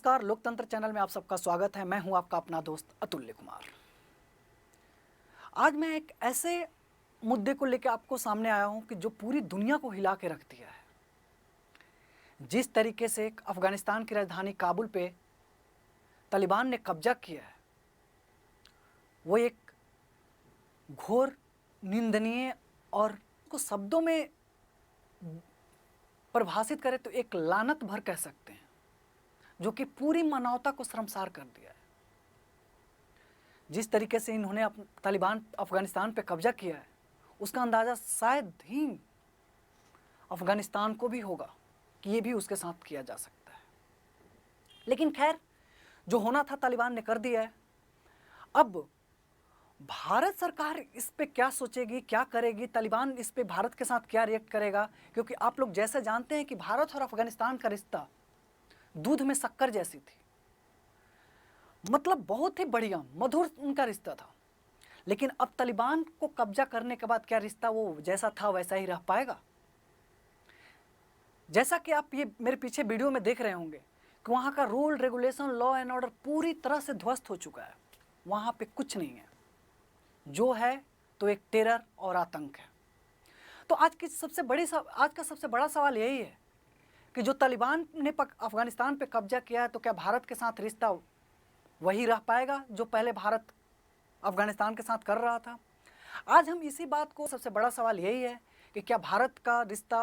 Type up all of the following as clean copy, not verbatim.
नमस्कार, लोकतंत्र चैनल में आप सबका स्वागत है। मैं हूं आपका अपना दोस्त अतुल्य कुमार। आज मैं एक ऐसे मुद्दे को लेकर आपको सामने आया हूं कि जो पूरी दुनिया को हिला के रख दिया है। जिस तरीके से अफगानिस्तान की राजधानी काबुल पे तालिबान ने कब्जा किया है, वो एक घोर निंदनीय और को शब्दों में परिभाषित करें तो एक लानत भर कह सकते हैं, जो कि पूरी मानवता को शर्मसार कर दिया है। जिस तरीके से इन्होंने तालिबान अफगानिस्तान पे कब्जा किया है, उसका अंदाज़ा शायद ही अफगानिस्तान को भी होगा कि ये भी उसके साथ किया जा सकता है। लेकिन खैर, जो होना था तालिबान ने कर दिया है। अब भारत सरकार इस पे क्या सोचेगी, क्या करेगी, तालिबान इस पे भारत के साथ क्या रिएक्ट करेगा, क्योंकि आप लोग जैसे जानते हैं कि भारत और अफगानिस्तान का रिश्ता दूध में शक्कर जैसी थी। मतलब बहुत ही बढ़िया मधुर उनका रिश्ता था। लेकिन अब तालिबान को कब्जा करने के बाद क्या रिश्ता वो जैसा था वैसा ही रह पाएगा? जैसा कि आप ये मेरे पीछे वीडियो में देख रहे होंगे कि वहाँ का rule regulation, law and order पूरी तरह से ध्वस्त हो चुका है। वहाँ पे कुछ नहीं है, जो है तो एक टेरर और आतंक है। तो आज का सबसे बड़ा सवाल यही है कि जो तालिबान ने अफगानिस्तान पे कब्जा किया है, तो क्या भारत के साथ रिश्ता वही रह पाएगा जो पहले भारत अफगानिस्तान के साथ कर रहा था? आज हम इसी बात को, सबसे बड़ा सवाल यही है कि क्या भारत का रिश्ता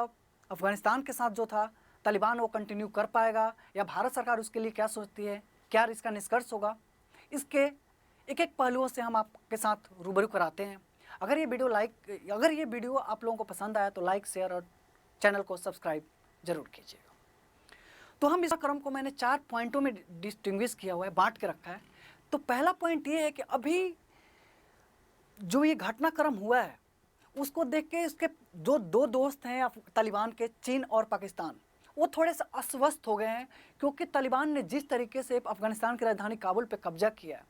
अफगानिस्तान के साथ जो था तालिबान वो कंटिन्यू कर पाएगा, या भारत सरकार उसके लिए क्या सोचती है, क्या इसका निष्कर्ष होगा? इसके एक एक पहलुओं से हम आपके साथ रूबरू कराते हैं। अगर ये वीडियो आप लोगों को पसंद आया तो लाइक, शेयर और चैनल को सब्सक्राइब जरूर कीजिएगा। तो हम इस क्रम को मैंने 4 पॉइंटों में डिस्टिंग्विश किया हुआ है, बांट के रखा है। तो पहला पॉइंट ये है कि अभी जो ये घटनाक्रम हुआ है उसको देख के इसके जो दो दोस्त हैं तालिबान के, चीन और पाकिस्तान, वो थोड़े से अस्वस्थ हो गए हैं, क्योंकि तालिबान ने जिस तरीके से अफगानिस्तान की राजधानी काबुल पे कब्जा किया है,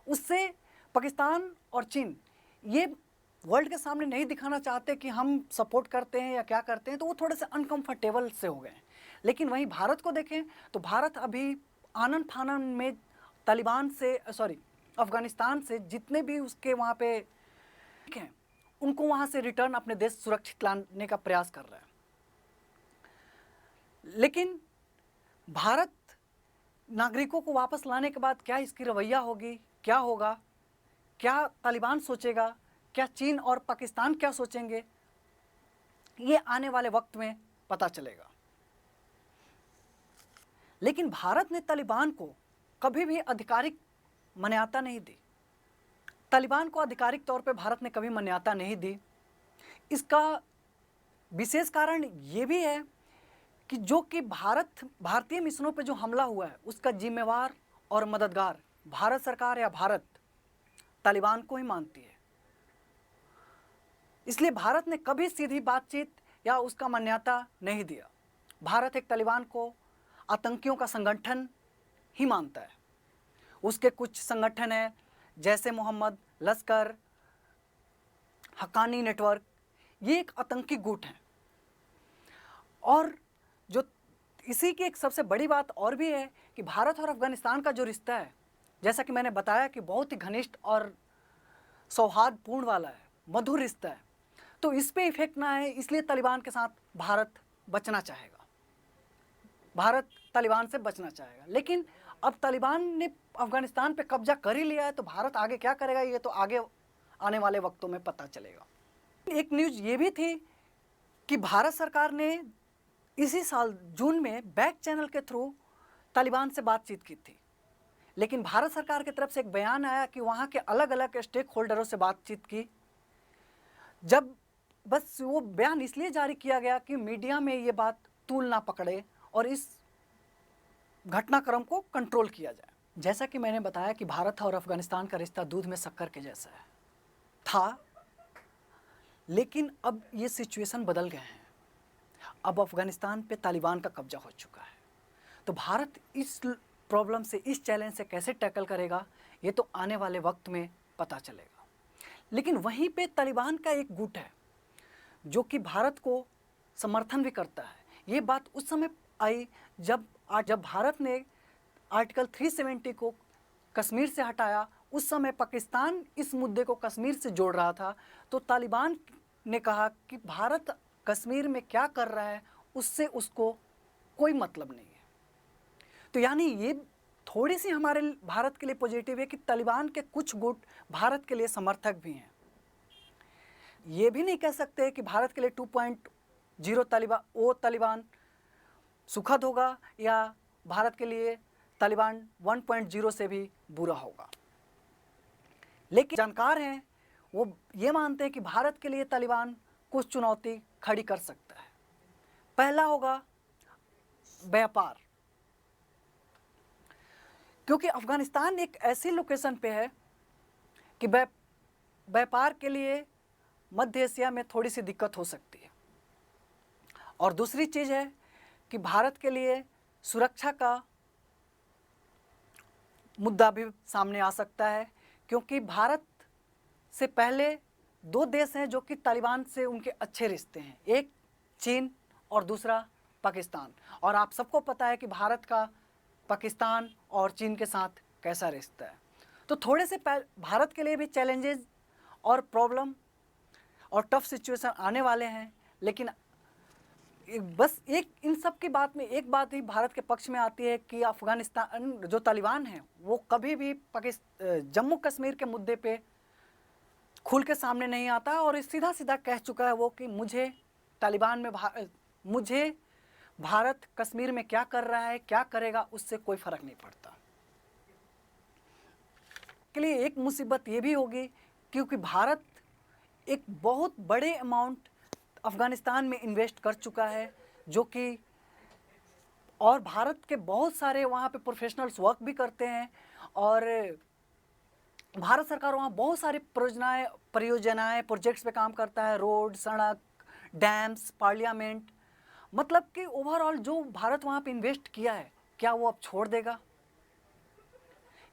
उससे पाकिस्तान और चीन ये वर्ल्ड के सामने नहीं दिखाना चाहते कि हम सपोर्ट करते हैं या क्या करते हैं, तो वो थोड़े से अनकंफर्टेबल से हो गए हैं। लेकिन वहीं भारत को देखें तो भारत अभी आनन फानन में अफगानिस्तान से जितने भी उसके वहाँ पे हैं, उनको वहाँ से रिटर्न अपने देश सुरक्षित लाने का प्रयास कर रहा है। लेकिन भारत नागरिकों को वापस लाने के बाद क्या इसकी रवैया होगी, क्या होगा, क्या तालिबान सोचेगा, क्या चीन और पाकिस्तान क्या सोचेंगे, ये आने वाले वक्त में पता चलेगा। लेकिन भारत ने तालिबान को कभी भी आधिकारिक मान्यता नहीं दी। तालिबान को आधिकारिक तौर पे भारत ने कभी मान्यता नहीं दी। इसका विशेष कारण ये भी है कि जो कि भारतीय मिशनों पे जो हमला हुआ है उसका जिम्मेवार और मददगार भारत सरकार या भारत तालिबान को ही मानती है। इसलिए भारत ने कभी सीधी बातचीत या उसका मान्यता नहीं दिया। भारत एक तालिबान को आतंकियों का संगठन ही मानता है। उसके कुछ संगठन हैं जैसे मोहम्मद, लश्कर, हक्कानी नेटवर्क, ये एक आतंकी गुट है। और जो इसी की एक सबसे बड़ी बात और भी है कि भारत और अफगानिस्तान का जो रिश्ता है, जैसा कि मैंने बताया कि बहुत ही घनिष्ठ और सौहार्दपूर्ण वाला है, मधुर रिश्ता है। तो इस पे इफेक्ट ना है, इसलिए तालिबान के साथ भारत बचना चाहेगा, भारत तालिबान से बचना चाहेगा। लेकिन अब तालिबान ने अफगानिस्तान पे कब्जा कर ही लिया है, तो भारत आगे क्या करेगा ये तो आगे आने वाले वक्तों में पता चलेगा। एक न्यूज़ ये भी थी कि भारत सरकार ने इसी साल जून में बैक चैनल के थ्रू तालिबान से बातचीत की थी। लेकिन भारत सरकार की तरफ से एक बयान आया कि वहाँ के अलग अलग स्टेक होल्डरों से बातचीत की। जब बस वो बयान इसलिए जारी किया गया कि मीडिया में ये बात तूल ना पकड़े और इस घटनाक्रम को कंट्रोल किया जाए। जैसा कि मैंने बताया कि भारत और अफगानिस्तान का रिश्ता दूध में शक्कर के जैसा था, लेकिन अब ये सिचुएशन बदल गए हैं। अब अफगानिस्तान पे तालिबान का कब्जा हो चुका है। तो भारत इस प्रॉब्लम से, इस चैलेंज से कैसे टैकल करेगा ये तो आने वाले वक्त में पता चलेगा। लेकिन वहीं पे तालिबान का एक गुट है जो कि भारत को समर्थन भी करता है। ये बात उस समय आई जब भारत ने आर्टिकल 370 को कश्मीर से हटाया, उस समय पाकिस्तान इस मुद्दे को कश्मीर से जोड़ रहा था, तो तालिबान ने कहा कि भारत कश्मीर में क्या कर रहा है उससे उसको कोई मतलब नहीं है। तो यानी ये थोड़ी सी हमारे भारत के लिए पॉजिटिव है कि तालिबान के कुछ गुट भारत के लिए समर्थक भी हैं। ये भी नहीं कह सकते कि भारत के लिए 2.0 तालिबान सुखद होगा या भारत के लिए तालिबान 1.0 से भी बुरा होगा। लेकिन जानकार हैं वो ये मानते हैं कि भारत के लिए तालिबान कुछ चुनौती खड़ी कर सकता है। पहला होगा व्यापार, क्योंकि अफगानिस्तान एक ऐसी लोकेशन पे है कि व्यापार के लिए मध्य एशिया में थोड़ी सी दिक्कत हो सकती है। और दूसरी चीज़ है कि भारत के लिए सुरक्षा का मुद्दा भी सामने आ सकता है, क्योंकि भारत से पहले दो देश हैं जो कि तालिबान से उनके अच्छे रिश्ते हैं, एक चीन और दूसरा पाकिस्तान। और आप सबको पता है कि भारत का पाकिस्तान और चीन के साथ कैसा रिश्ता है। तो थोड़े से भारत के लिए भी चैलेंजेस और प्रॉब्लम और टफ सिचुएशन आने वाले हैं। लेकिन बस एक इन सब की बात में एक बात ही भारत के पक्ष में आती है कि अफ़गानिस्तान जो तालिबान है वो कभी भी जम्मू कश्मीर के मुद्दे पे खुल के सामने नहीं आता, और सीधा सीधा कह चुका है वो कि मुझे तालिबान में मुझे भारत कश्मीर में क्या कर रहा है क्या करेगा उससे कोई फ़र्क नहीं पड़ता। के लिए एक मुसीबत ये भी होगी क्योंकि भारत एक बहुत बड़े अमाउंट अफ़गानिस्तान में इन्वेस्ट कर चुका है, जो कि और भारत के बहुत सारे वहाँ पे प्रोफेशनल्स वर्क भी करते हैं, और भारत सरकार वहाँ बहुत सारी परियोजनाएं प्रोजेक्ट्स पे काम करता है, रोड, सड़क, डैम्स, पार्लियामेंट। मतलब कि ओवरऑल जो भारत वहाँ पे इन्वेस्ट किया है क्या वो अब छोड़ देगा?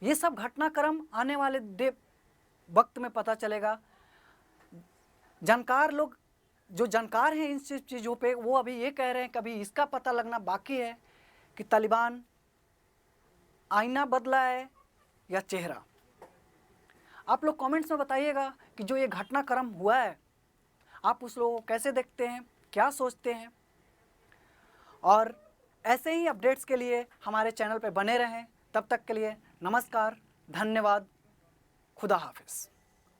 ये सब घटनाक्रम आने वाले वक्त में पता चलेगा। जानकार लोग जो जानकार हैं इन चीज़ों पे वो अभी ये कह रहे हैं, कभी इसका पता लगना बाकी है कि तालिबान आईना बदला है या चेहरा। आप लोग कमेंट्स में बताइएगा कि जो ये घटनाक्रम हुआ है आप उस लोगों को कैसे देखते हैं, क्या सोचते हैं। और ऐसे ही अपडेट्स के लिए हमारे चैनल पे बने रहें। तब तक के लिए नमस्कार, धन्यवाद, खुदा हाफिज़।